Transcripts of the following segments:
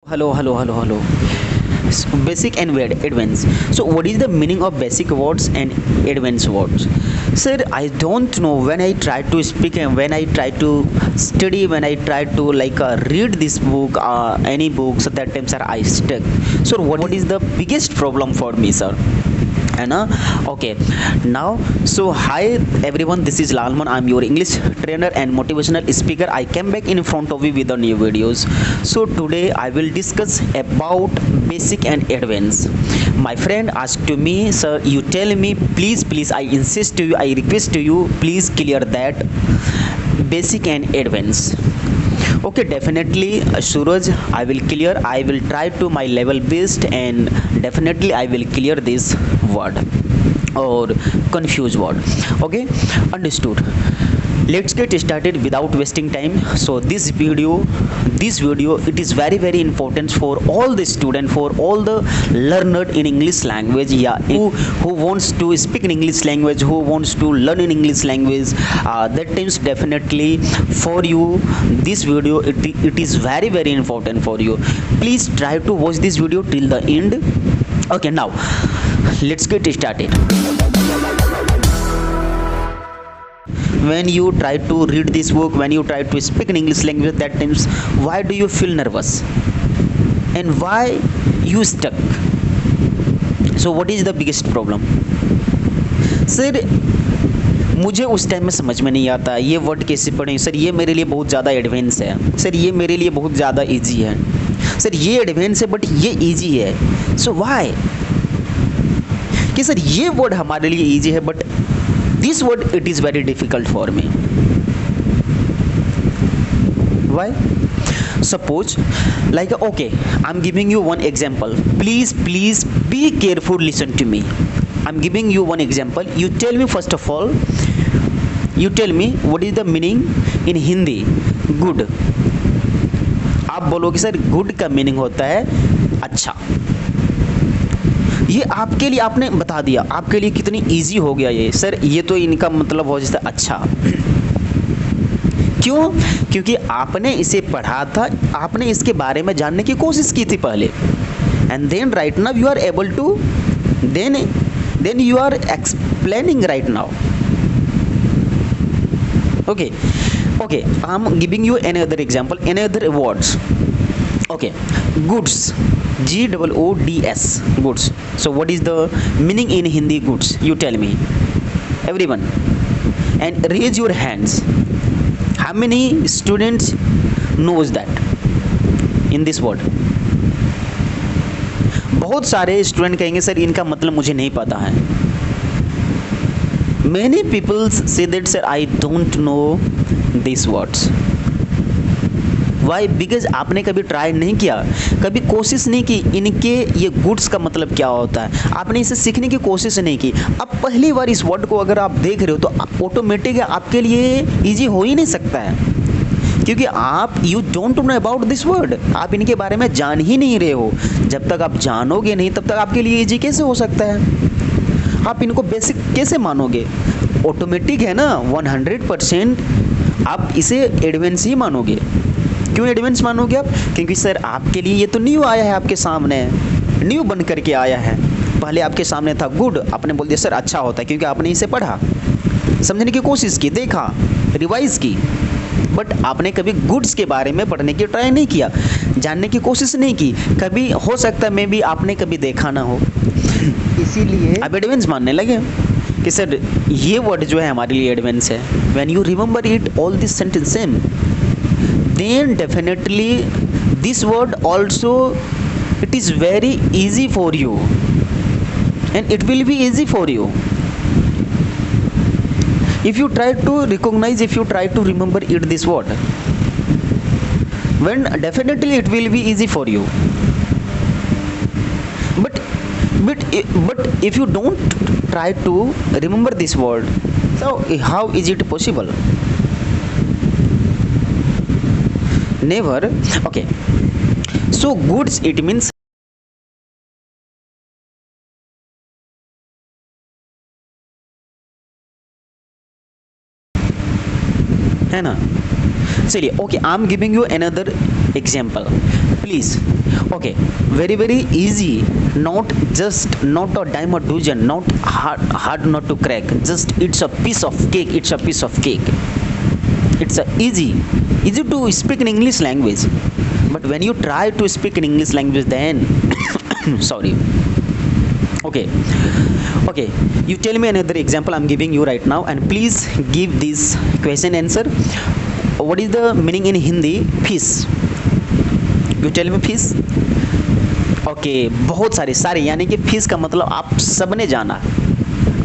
Hello. Basic and advanced. So, what is the meaning of basic words and advanced words? Sir, I don't know. When I try to speak and when I try to study, when I try to read this book, any book, so that time, sir, I stuck. So, what is the biggest problem for me, sir? है ना okay now so hi everyone, this is Lalman. I'm your English trainer and motivational speaker. I came back in front of you with the new videos. So today I will discuss about basic and advanced. My friend asked to me, sir, you tell me, please, I insist to you, I request to you, please clear that basic and advanced. Okay, definitely, Suraj, I will clear. I will try to my level best, and definitely I will clear this word or confused word. Okay, understood. Let's get started without wasting time. So this video it is very important for all the student, for all the learner in English language, yeah, who wants to speak in English language, who wants to learn in English language. That times definitely for you this video, it is very important for you. Please try to watch this video till the end. Okay, now let's get started. When you try to read this book, when you try to speak in English language, that times why do you feel nervous and why you stuck? So what is the biggest problem? Sir मुझे उस time में समझ में नहीं आता ये word कैसे पढ़ें, सर ये मेरे लिए बहुत ज़्यादा एडवांस है, सर ये मेरे लिए बहुत ज़्यादा इजी है, सर ये एडवांस है बट ये इजी है. सो वाई कि सर ये वर्ड हमारे लिए इजी है but this word it is very difficult for me. Why? Suppose like okay, I'm giving you one example. Please be careful, listen to me. I'm giving you one example. You tell me, first of all, you tell me what is the meaning in Hindi good. आप बोलोगे sir good का meaning होता है अच्छा. ये आपके लिए आपने बता दिया, आपके लिए कितनी इजी हो गया ये. सर ये तो इनका मतलब हो जाता है अच्छा. क्यों? क्योंकि आपने इसे पढ़ा था, आपने इसके बारे में जानने की कोशिश की थी पहले, and then right now you are able to then you are explaining right now. okay I'm giving you any other example, any other words. Okay, goods, goods, goods. So what is the meaning in Hindi goods? You tell me, everyone, and raise your hands. How many students knows that in this word? बहुत सारे student कहेंगे sir इनका मतलब मुझे नहीं पता है. Many people say that sir I don't know these words. Why? Because आपने कभी ट्राई नहीं किया, कभी कोशिश नहीं की इनके ये गुड्स का मतलब क्या होता है, आपने इसे सीखने की कोशिश नहीं की. अब पहली बार इस वर्ड को अगर आप देख रहे हो तो ऑटोमेटिक आपके लिए इजी हो ही नहीं सकता है, क्योंकि आप you don't know about this word, आप इनके बारे में जान ही नहीं रहे हो. जब तक आप जानोगे नहीं तब तक आपके लिए इजी कैसे हो सकता है, आप इनको बेसिक कैसे मानोगे. ऑटोमेटिक है ना, 100% आप इसे एडवांस ही मानोगे. क्यों एडवांस मानोगे आप? क्योंकि सर आपके लिए ये तो न्यू आया है, आपके सामने न्यू बन करके आया है. पहले आपके सामने था गुड, आपने बोल दिया सर अच्छा होता है, क्योंकि आपने इसे पढ़ा, समझने की कोशिश की, देखा, रिवाइज की, बट आपने कभी गुड्स के बारे में पढ़ने की ट्राई नहीं किया, जानने की कोशिश नहीं की. कभी हो सकता है मे बी आपने कभी देखा ना हो, इसीलिए आप एडवांस मानने लगे कि सर ये वर्ड जो है हमारे लिए एडवांस है. When you remember it all this sentence same, then definitely this word also it is very easy for you and it will be easy for you if you try to recognize, if you try to remember it this word, when definitely it will be easy for you. But if you don't try to remember this word, so how is it possible? Never. Okay, so goods it means है ना. चलिए, okay, I am giving you another example please. Okay, very very easy, not just not a dime or dozen, not hard not to crack, just it's a piece of cake, it's a piece of cake. It's a easy to speak in English language, but when you try to speak in English language, then sorry. Okay, you tell me another example I'm giving you right now, and please give this question answer. What is the meaning in Hindi fish? You tell me fish. Okay, बहुत सारे यानी कि fish का मतलब आप सबने जाना,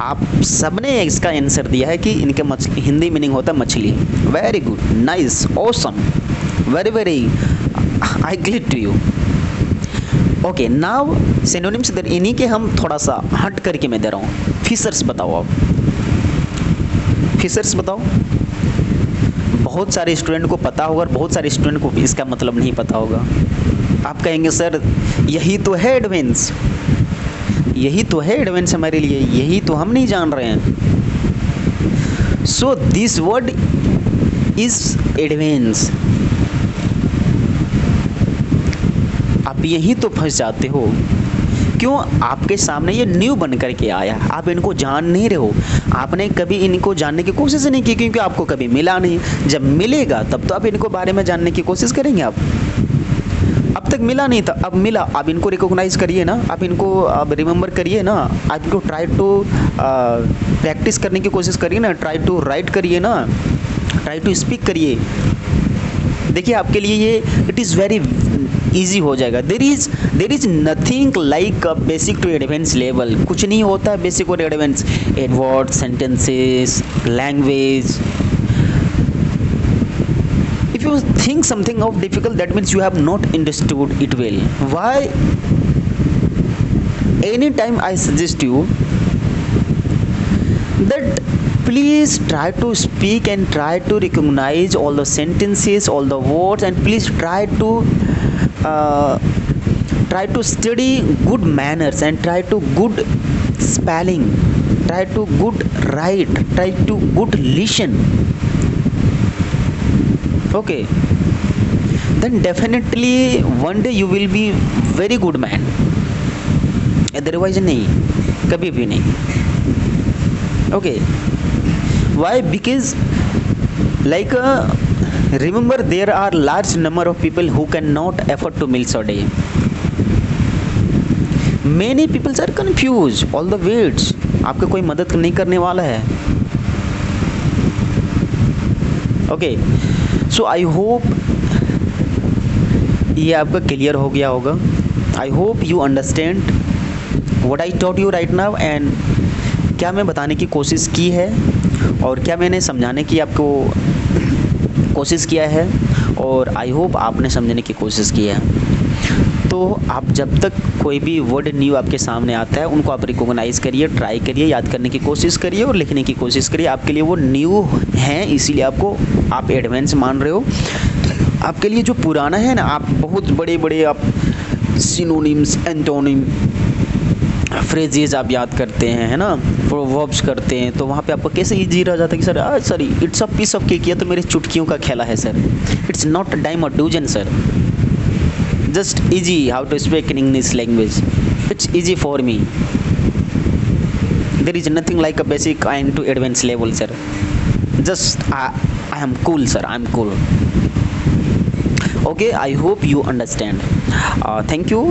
आप सबने इसका आंसर दिया है कि इनके हिंदी मीनिंग होता है मछली. Very good, nice, awesome, very very, I glad to you. Okay, now synonyms इधर इन्हीं के हम थोड़ा सा हट करके मैं दे रहा हूँ. फिशर्स बताओ, आप फिशर्स बताओ. बहुत सारे स्टूडेंट को पता होगा और बहुत सारे स्टूडेंट को इसका मतलब नहीं पता होगा. आप कहेंगे सर यही तो है एडवेंस, यही तो है एडवेंस हमारे लिए, यही तो हम नहीं जान रहे हैं. So this word is advance. आप यही तो फंस जाते हो. क्यों? आपके सामने ये न्यू बन करके आया, आप इनको जान नहीं रहे हो, आपने कभी इनको जानने की कोशिश नहीं की क्योंकि आपको कभी मिला नहीं. जब मिलेगा तब तो आप इनको बारे में जानने की कोशिश करेंगे. आप अब तक मिला नहीं था, अब मिला, आप इनको रिकॉग्नाइज करिए ना, आप इनको अब रिमेंबर करिए ना, आप इनको ट्राई टू प्रैक्टिस करने की कोशिश करिए ना, ट्राई टू राइट करिए ना, ट्राई टू स्पीक करिए. देखिए आपके लिए ये इट इज़ वेरी इजी हो जाएगा. There is nothing like basic to advance level. कुछ नहीं होता बेसिक और advance. Word, sentences, language. If you think something of difficult, that means you have not understood it well. Why? Anytime I suggest you that please try to speak and try to recognize all the sentences, all the words, and please try to study good manners and try to good spelling, try to good write, try to good listen. Okay, then definitely one day you will be very good man. Otherwise नहीं, कभी भी नहीं. Okay, why? Because like remember there are large number of people who cannot afford 2 meals a day. Many people are confused. All the words आपको कोई मदद नहीं करने वाला है. Okay, सो आई होप ये आपका क्लियर हो गया होगा. I hope you understand what I taught you right now, and क्या मैं बताने की कोशिश की है और क्या मैंने समझाने की आपको कोशिश किया है, और आई होप आपने समझने की कोशिश की है. तो आप जब तक कोई भी वर्ड न्यू आपके सामने आता है उनको आप रिकॉग्नाइज करिए, ट्राई करिए, याद करने की कोशिश करिए और लिखने की कोशिश करिए. आपके लिए वो न्यू हैं इसीलिए आप एडवांस मान रहे हो. आपके लिए जो पुराना है ना, आप बहुत बड़े बड़े आप सिनोनिम्स, एंटोनिम, फ्रेजेस आप याद करते हैं, है ना, प्रोवर्ब्स करते हैं, तो वहाँ पे आपको कैसे इजी रह जाता है कि sir sorry it's a piece of cake, ये तो मेरे चुटकियों का खेला है सर. इट्स नॉट डाइम और डूजन sir. Just easy how to speak in English language. It's easy for me. There is nothing like a basic and to advanced level, sir. Just I am cool, sir. I'm cool. Okay, I hope you understand. Thank you.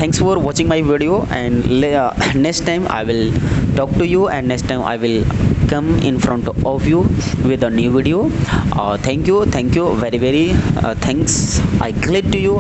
Thanks for watching my video, and next time I will talk to you, and next time I will come in front of you with a new video. Thank you very very thanks. I glad to you.